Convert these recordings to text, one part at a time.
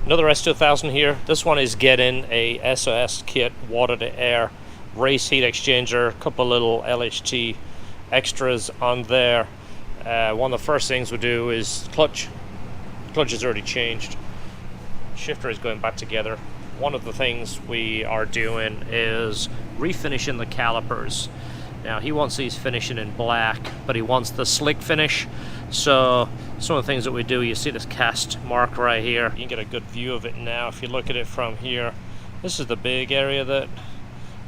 Another S2000 here. This one is getting a SOS kit, water to air, race heat exchanger, a couple little LHT extras on there. One of the first things we do is clutch. Clutch is already changed. Shifter is going back together. One of the things we are doing is refinishing the calipers. Now he wants these finishing in black, but he wants the slick finish. So some of the things that we do, you see this cast mark right here. You can get a good view of it now if you look at it from here. This is the big area that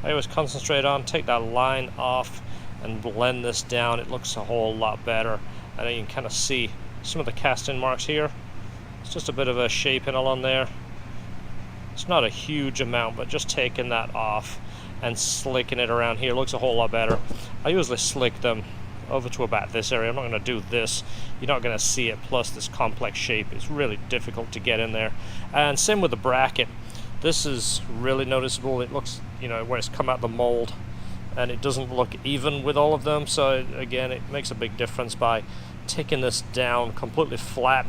I always concentrate on. Take that line off and blend this down. It looks a whole lot better. And then you can kind of see some of the casting marks here. It's just a bit of a shaping along there. It's not a huge amount, but just taking that off and slicking it around here looks a whole lot better. I usually slick them over to about this area. I'm not going to do this. You're not going to see it, plus this complex shape is really difficult to get in there. And same with the bracket. This is really noticeable. It looks, you know, where it's come out the mold, and it doesn't look even with all of them. So again, it makes a big difference by taking this down completely flat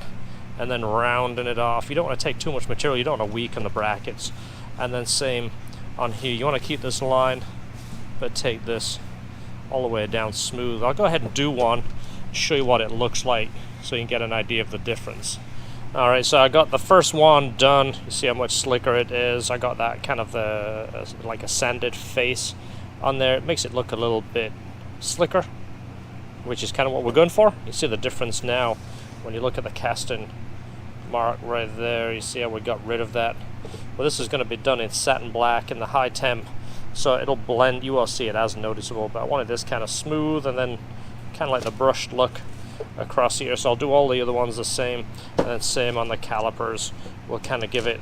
and then rounding it off. You don't want to take too much material. You don't want to weaken the brackets. And then same on here. You want to keep this line, but take this all the way down smooth. I'll go ahead and do one, show you what it looks like so you can get an idea of the difference. Alright, so I got the first one done. You see how much slicker it is. I got that kind of like a sanded face on there. It makes it look a little bit slicker, which is kind of what we're going for. You see the difference now when you look at the casting mark right there. You see how we got rid of that. Well, this is going to be done in satin black in the high temp, so it'll blend. You will see it as noticeable, but I wanted this kind of smooth and then kind of like the brushed look across here. So I'll do all the other ones the same, and then same on the calipers. We'll kind of give it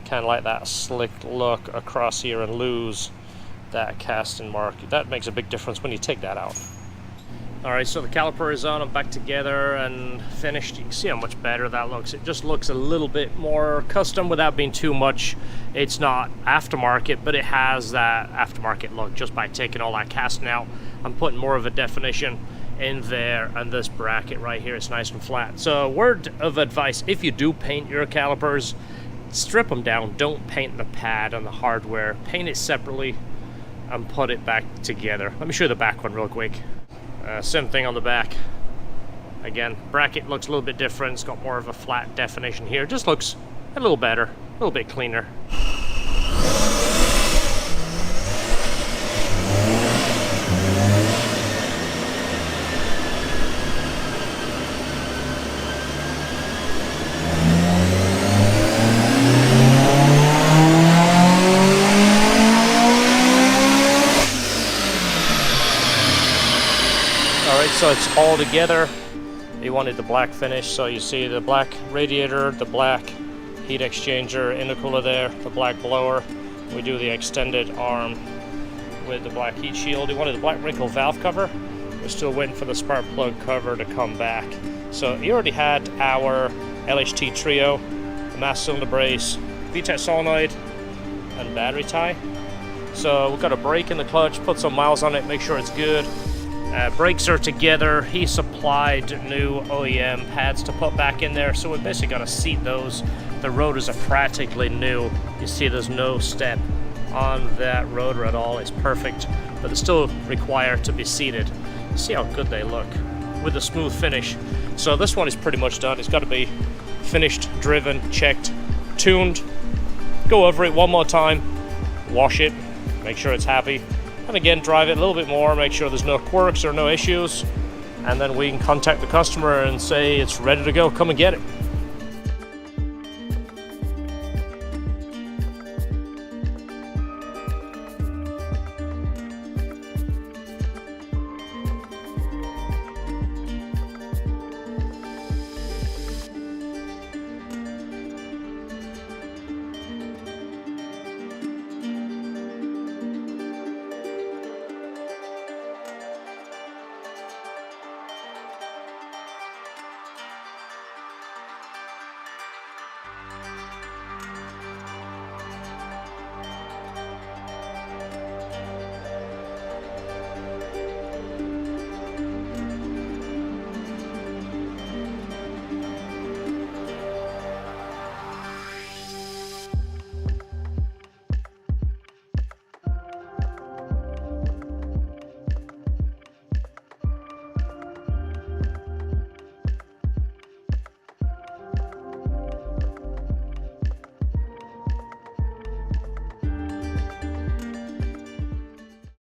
kind of like that slick look across here and lose that casting mark. That makes a big difference when you take that out. Alright, so the caliper is on and back together and finished. You can see how much better that looks. It just looks a little bit more custom without being too much. It's not aftermarket, but it has that aftermarket look just by taking all that casting out. I'm putting more of a definition in there, and this bracket right here is nice and flat. So word of advice, if you do paint your calipers, strip them down. Don't paint the pad and the hardware. Paint it separately and put it back together. Let me show you the back one real quick. Same thing on the back. Again, bracket looks a little bit different. It's got more of a flat definition here. Just looks a little better, a little bit cleaner. So it's all together. He wanted the black finish, so you see the black radiator, the black heat exchanger, intercooler there, the black blower. We do the extended arm with the black heat shield. He wanted the black wrinkle valve cover. We're still waiting for the spark plug cover to come back. So he already had our LHT trio, the mass cylinder brace, VTEC solenoid, and battery tie. So we've got a brake in the clutch, put some miles on it, make sure it's good. Brakes are together. He supplied new OEM pads to put back in there, so we basically got to seat those. The rotors are practically new. You see there's no step on that rotor at all. It's perfect, but they still require to be seated. You see how good they look with a smooth finish. So this one is pretty much done. It's got to be finished, driven, checked, tuned. Go over it one more time, wash it, make sure it's happy. And again, drive it a little bit more, make sure there's no quirks or no issues, and then we can contact the customer and say it's ready to go, come and get it.